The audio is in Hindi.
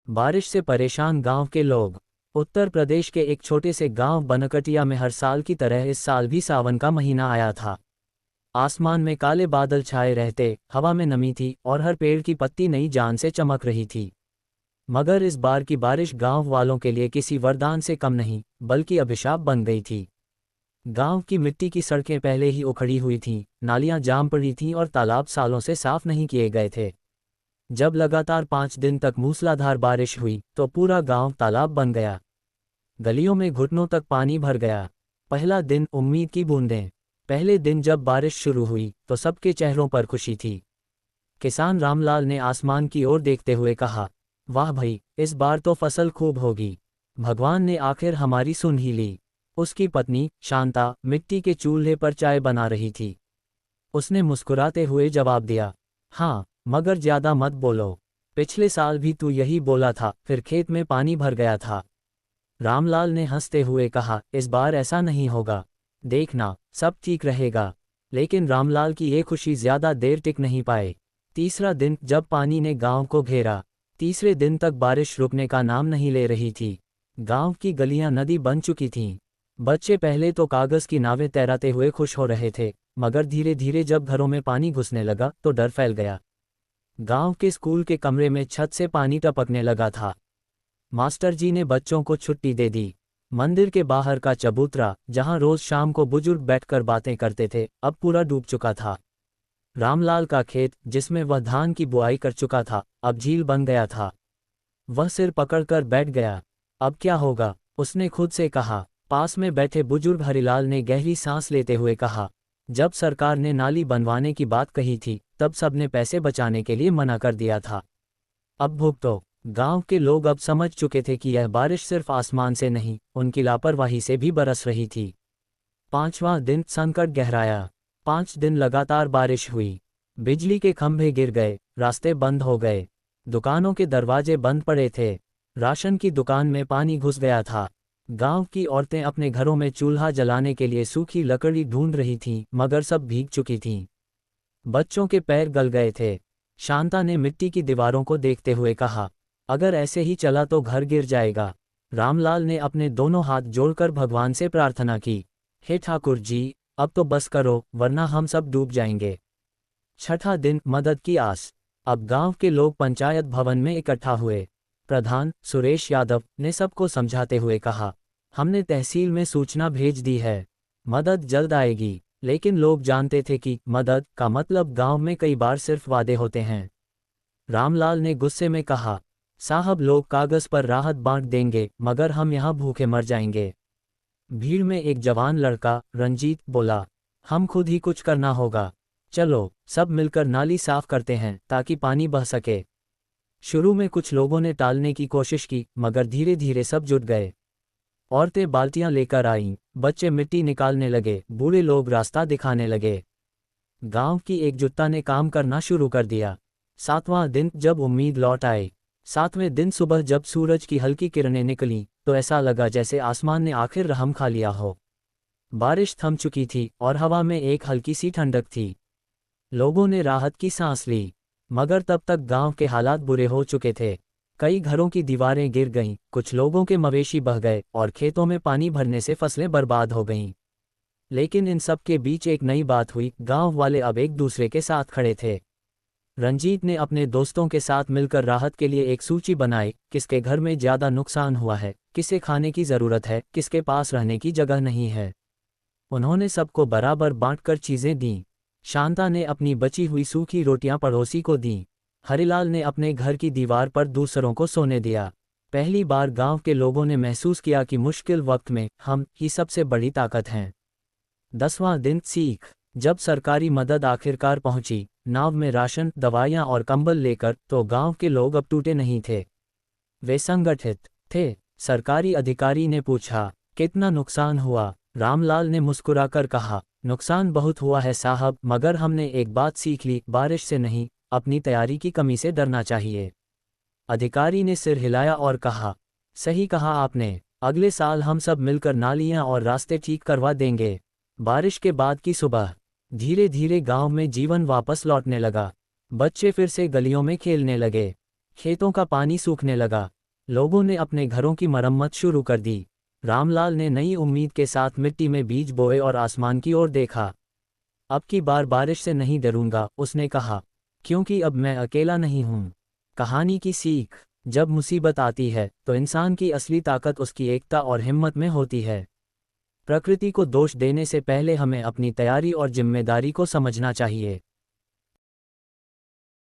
बारिश से परेशान गांव के लोग। उत्तर प्रदेश के एक छोटे से गांव बनकटिया में हर साल की तरह इस साल भी सावन का महीना आया था। आसमान में काले बादल छाए रहते, हवा में नमी थी और हर पेड़ की पत्ती नई जान से चमक रही थी। मगर इस बार की बारिश गांव वालों के लिए किसी वरदान से कम नहीं, बल्कि अभिशाप बन गई थी। गांव की मिट्टी की सड़कें पहले ही उखड़ी हुई थीं, नालियां जाम पड़ी थीं और तालाब सालों से साफ नहीं किए गए थे। जब लगातार 5 दिन तक मूसलाधार बारिश हुई तो पूरा गांव तालाब बन गया। गलियों में घुटनों तक पानी भर गया। पहला दिन उम्मीद की बूंदें। पहले दिन जब बारिश शुरू हुई तो सबके चेहरों पर खुशी थी। किसान रामलाल ने आसमान की ओर देखते हुए कहा, वाह भाई, इस बार तो फसल खूब होगी। भगवान ने आखिर हमारी सुन ही ली। उसकी पत्नी शांता मिट्टी के चूल्हे पर चाय बना रही थी। उसने मुस्कुराते हुए जवाब दिया, हाँ, मगर ज्यादा मत बोलो। पिछले साल भी तू यही बोला था, फिर खेत में पानी भर गया था। रामलाल ने हंसते हुए कहा, इस बार ऐसा नहीं होगा, देखना, सब ठीक रहेगा। लेकिन रामलाल की ये खुशी ज्यादा देर टिक नहीं पाए। तीसरा दिन जब पानी ने गांव को घेरा, तीसरे दिन तक बारिश रुकने का नाम नहीं ले रही थी। गांव की गलियां नदी बन चुकी थीं। बच्चे पहले तो कागज की नावें तैराते हुए खुश हो रहे थे, मगर धीरे धीरे जब घरों में पानी घुसने लगा तो डर फैल गया। गांव के स्कूल के कमरे में छत से पानी टपकने लगा था। मास्टर जी ने बच्चों को छुट्टी दे दी। मंदिर के बाहर का चबूतरा, जहां रोज शाम को बुजुर्ग बैठकर बातें करते थे, अब पूरा डूब चुका था। रामलाल का खेत, जिसमें वह धान की बुआई कर चुका था, अब झील बन गया था। वह सिर पकड़कर बैठ गया। अब क्या होगा, उसने खुद से कहा। पास में बैठे बुजुर्ग हरिलाल ने गहरी सांस लेते हुए कहा, जब सरकार ने नाली बनवाने की बात कही थी तब सबने पैसे बचाने के लिए मना कर दिया था। अब भुगतो। गांव के लोग अब समझ चुके थे कि यह बारिश सिर्फ आसमान से नहीं, उनकी लापरवाही से भी बरस रही थी। 5वां दिन संकट गहराया। 5 दिन लगातार बारिश हुई। बिजली के खंभे गिर गए, रास्ते बंद हो गए, दुकानों के दरवाजे बंद पड़े थे, राशन की दुकान में पानी घुस गया था। गांव की औरतें अपने घरों में चूल्हा जलाने के लिए सूखी लकड़ी ढूंढ रही थीं, मगर सब भीग चुकी थीं। बच्चों के पैर गल गए थे। शांता ने मिट्टी की दीवारों को देखते हुए कहा, अगर ऐसे ही चला तो घर गिर जाएगा। रामलाल ने अपने दोनों हाथ जोड़कर भगवान से प्रार्थना की, हे ठाकुर जी, अब तो बस करो, वरना हम सब डूब जाएंगे। छठा दिन मदद की आस। अब गांव के लोग पंचायत भवन में इकट्ठा हुए। प्रधान सुरेश यादव ने सबको समझाते हुए कहा, हमने तहसील में सूचना भेज दी है, मदद जल्द आएगी। लेकिन लोग जानते थे कि मदद का मतलब गांव में कई बार सिर्फ वादे होते हैं। रामलाल ने गुस्से में कहा, साहब, लोग कागज पर राहत बांट देंगे, मगर हम यहाँ भूखे मर जाएंगे। भीड़ में एक जवान लड़का रंजीत बोला, हम खुद ही कुछ करना होगा। चलो, सब मिलकर नाली साफ करते हैं ताकि पानी बह सके। शुरू में कुछ लोगों ने टालने की कोशिश की, मगर धीरे धीरे सब जुट गए। औरतें बाल्टियां लेकर आईं, बच्चे मिट्टी निकालने लगे, बूढ़े लोग रास्ता दिखाने लगे। गांव की एकजुटता ने काम करना शुरू कर दिया। 7वां दिन जब उम्मीद लौट आई, 7वें दिन सुबह जब सूरज की हल्की किरणें निकलीं, तो ऐसा लगा जैसे आसमान ने आखिर रहम खा लिया हो। बारिश थम चुकी थी और हवा में एक हल्की सी ठंडक थी। लोगों ने राहत की सांस ली, मगर तब तक गांव के हालात बुरे हो चुके थे। कई घरों की दीवारें गिर गईं, कुछ लोगों के मवेशी बह गए और खेतों में पानी भरने से फसलें बर्बाद हो गईं। लेकिन इन सब के बीच एक नई बात हुई, गांव वाले अब एक दूसरे के साथ खड़े थे। रंजीत ने अपने दोस्तों के साथ मिलकर राहत के लिए एक सूची बनाई, किसके घर में ज्यादा नुकसान हुआ है, किसे खाने की जरूरत है, किसके पास रहने की जगह नहीं है। उन्होंने सबको बराबर बांटकर चीजें दीं। शांता ने अपनी बची हुई सूखी रोटियां पड़ोसी को दीं। हरिलाल ने अपने घर की दीवार पर दूसरों को सोने दिया। पहली बार गांव के लोगों ने महसूस किया कि मुश्किल वक्त में हम ही सबसे बड़ी ताकत हैं। 10वां दिन सीख। जब सरकारी मदद आखिरकार पहुंची, नाव में राशन, दवाइयां और कंबल लेकर, तो गांव के लोग अब टूटे नहीं थे, वे संगठित थे। सरकारी अधिकारी ने पूछा, कितना नुकसान हुआ? रामलाल ने मुस्कुराकर कहा, नुकसान बहुत हुआ है साहब, मगर हमने एक बात सीख ली, बारिश से नहीं, अपनी तैयारी की कमी से डरना चाहिए। अधिकारी ने सिर हिलाया और कहा, सही कहा आपने, अगले साल हम सब मिलकर नालियां और रास्ते ठीक करवा देंगे। बारिश के बाद की सुबह। धीरे धीरे गांव में जीवन वापस लौटने लगा। बच्चे फिर से गलियों में खेलने लगे। खेतों का पानी सूखने लगा। लोगों ने अपने घरों की मरम्मत शुरू कर दी। रामलाल ने नई उम्मीद के साथ मिट्टी में बीज बोए और आसमान की ओर देखा। अब की बार बारिश से नहीं डरूंगा, उसने कहा, क्योंकि अब मैं अकेला नहीं हूँ। कहानी की सीख: जब मुसीबत आती है तो इंसान की असली ताकत उसकी एकता और हिम्मत में होती है। प्रकृति को दोष देने से पहले हमें अपनी तैयारी और जिम्मेदारी को समझना चाहिए।